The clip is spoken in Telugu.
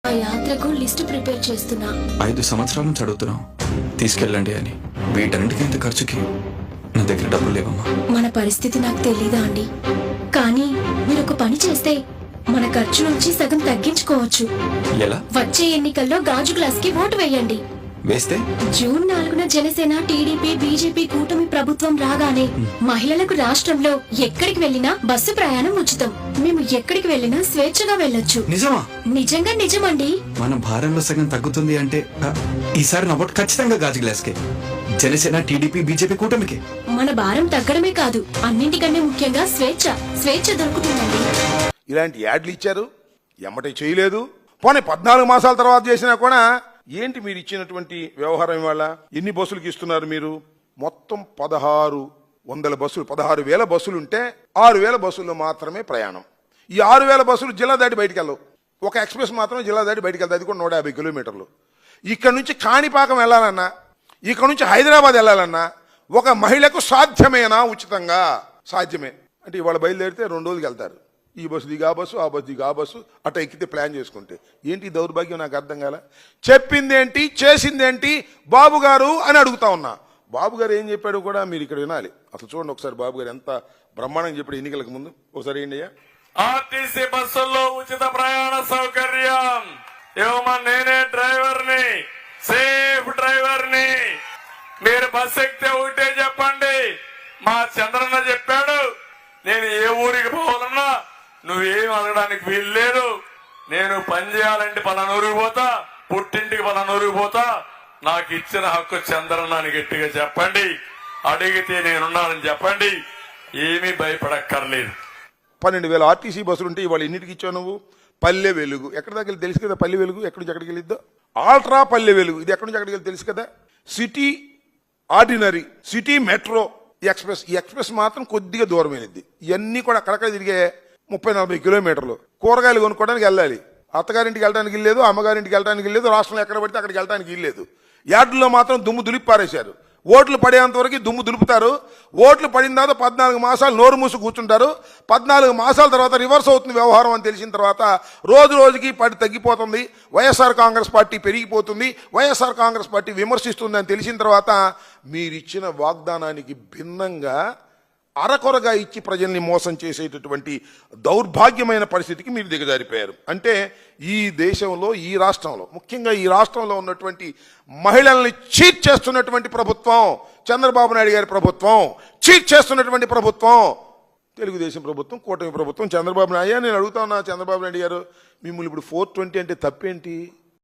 ఆ యాత్రకు లిస్ట్ ప్రిపేర్ చేస్తున్నా. 5 సంవత్సరాల నుంచి అడుగుతున్నాం తీసుకెళ్ళండి అని. వీటన్నిటికీ ఇంత ఖర్చుకి నా దగ్గర డబ్బులు లేవమ్మా. మన పరిస్థితి నాకు తెలీదా అండి, కానీ మీరు ఒక పని చేస్తే మన ఖర్చు నుంచి సగం తగ్గించుకోవచ్చు. ఎలా? వచ్చే ఎన్నికల్లో గాజు గ్లాస్ కి ఓటు వేయండి. వేస్తే జూన్ 4న జనసేన, టీడీపీ, బీజేపీ కూటమి ప్రభుత్వం రాగానే మహిళలకు రాష్ట్రంలో ఎక్కడికి వెళ్లినా బస్సు ప్రయాణం ఉచితం. మేము ఎక్కడికి వెళ్లినా స్వేచ్ఛగా వెళ్ళొచ్చు. నిజమా? నిజంగా నిజమండి. మన భారంలో సగం తగ్గుతుంది అంటే ఈసారి నా ఓటు ఖచ్చితంగా గాజు గ్లాస్కే. జనసేన, టీడీపీ, బీజేపీ కూటమికి. మన భారం తగ్గడమే కాదు, అన్నింటికన్నా ముఖ్యంగా స్వేచ్ఛ దొరుకుతుందండి. ఇలాంటి యాడ్లు ఇచ్చారు, ఎమ్మటే చేయలేదు. పోనీ 14 మాసాల తర్వాత చేసినా కూడా ఏంటి మీరు ఇచ్చినటువంటి వ్యవహారం? ఇవాళ ఎన్ని బస్సులకి ఇస్తున్నారు మీరు? మొత్తం 1600 బస్సులు, 16,000 బస్సులు ఉంటే 6,000 బస్సుల్లో మాత్రమే ప్రయాణం. ఈ 6,000 బస్సులు జిల్లా దాటి బయటికి వెళ్ళవు. ఒక ఎక్స్ప్రెస్ మాత్రమే జిల్లా దాటి బయటికి వెళ్తాయి, అది కూడా 150 కిలోమీటర్లు. ఇక్కడ నుంచి కాణిపాకం వెళ్ళాలన్నా, ఇక్కడ నుంచి హైదరాబాద్ వెళ్ళాలన్నా ఒక మహిళకు సాధ్యమేనా? ఉచితంగా సాధ్యమే. అంటే ఇవాళ బయలుదేరితే 2 రోజులకి వెళ్తారు. ఈ బస్సు దిగా బస్సు, ఆ బస్సు దిగా బస్సు, అట్లా ఎక్కితే ప్లాన్ చేసుకుంటే. ఏంటి దౌర్భాగ్యం? నాకు అర్థం కాల. చెప్పిందేంటి, చేసిందేంటి బాబు గారు అని అడుగుతా ఉన్నా. బాబు గారు ఏం చెప్పాడు కూడా మీరు ఇక్కడ వినాలి. అసలు చూడండి ఒకసారి బాబు గారు ఎంత బ్రహ్మాండంగా చెప్పాడు ఎన్నికలకు ముందు. ఒకసారి ఏంటి అయ్యా? ఆర్టీసీ బస్సుల్లో ఉచిత ప్రయాణ సౌకర్యం ఇవ్వమని నేనే డ్రైవర్ని, సేఫ్ డ్రైవర్ని. మీరు బస్సు ఎక్కితే ఒకటే చెప్పండి, మా చంద్రన్న చెప్పాడు, నేను ఏ ఊరికి పోవాలన్నా నువ్వేం అడగడానికి వీల్లేదు. నేను పని చేయాలంటే పలానూరికి పోతా, పుట్టింటికి పలానూరికి పోతా, నాకు ఇచ్చిన హక్కు చంద్రన్న అని గట్టిగా చెప్పండి. అడిగితే నేనున్నానని చెప్పండి. ఏమీ భయపడక్కర్లేదు. 12,000 ఆర్టీసీ బస్సులు ఉంటే ఇవాళ ఎన్నిటికి ఇచ్చావు నువ్వు? పల్లె వెలుగు ఎక్కడి దాకా తెలుసు కదా. పల్లె వెలుగు ఎక్కడి నుంచి ఎక్కడికి వెళ్ళిద్దో. ఆల్ట్రా పల్లె వెలుగు ఇది ఎక్కడి నుంచి ఎక్కడికి వెళ్ళి తెలుసు కదా. City ordinary, city metro express. ఈ ఎక్స్ప్రెస్ మాత్రం కొద్దిగా దూరమైనది. ఇవన్నీ కూడా అక్కడక్కడ తిరిగే 30-40 కిలోమీటర్లు. కూరగాయలు కొనుక్కోవడానికి వెళ్ళాలి. అత్తగారింటికి వెళ్ళడానికి వెళ్ళలేదు, అమ్మగారింటికి వెళ్ళడానికి వెళ్ళలేదు, రాష్ట్రంలో ఎక్కడ పడితే అక్కడికి వెళ్ళడానికి వెళ్ళలేదు. యార్డుల్లో మాత్రం దుమ్ము దులిపి పారేశారు. ఓట్లు పడేంత వరకు దుమ్ము దులుపుతారు. ఓట్లు పడిన తర్వాత 14 మాసాలు నోరు మూసి కూర్చుంటారు. 14 మాసాల తర్వాత రివర్స్ అవుతుంది వ్యవహారం అని తెలిసిన తర్వాత రోజు రోజుకి పడి తగ్గిపోతుంది. వైఎస్ఆర్ కాంగ్రెస్ పార్టీ పెరిగిపోతుంది, వైఎస్ఆర్ కాంగ్రెస్ పార్టీ విమర్శిస్తుంది అని తెలిసిన తర్వాత మీరిచ్చిన వాగ్దానానికి భిన్నంగా అరకొరగా ఇచ్చి ప్రజల్ని మోసం చేసేటటువంటి దౌర్భాగ్యమైన పరిస్థితికి మీరు దిగజారిపోయారు. అంటే ఈ దేశంలో, ఈ రాష్ట్రంలో, ముఖ్యంగా ఈ రాష్ట్రంలో ఉన్నటువంటి మహిళల్ని చీట్ చేస్తున్నటువంటి ప్రభుత్వం చంద్రబాబు నాయుడు గారి ప్రభుత్వం. చీట్ చేస్తున్నటువంటి ప్రభుత్వం తెలుగుదేశం ప్రభుత్వం, కూటమి ప్రభుత్వం. చంద్రబాబు నాయుడు నేను అడుగుతా ఉన్నా, చంద్రబాబు నాయుడు గారు మిమ్మల్ని ఇప్పుడు 420 అంటే తప్పేంటి?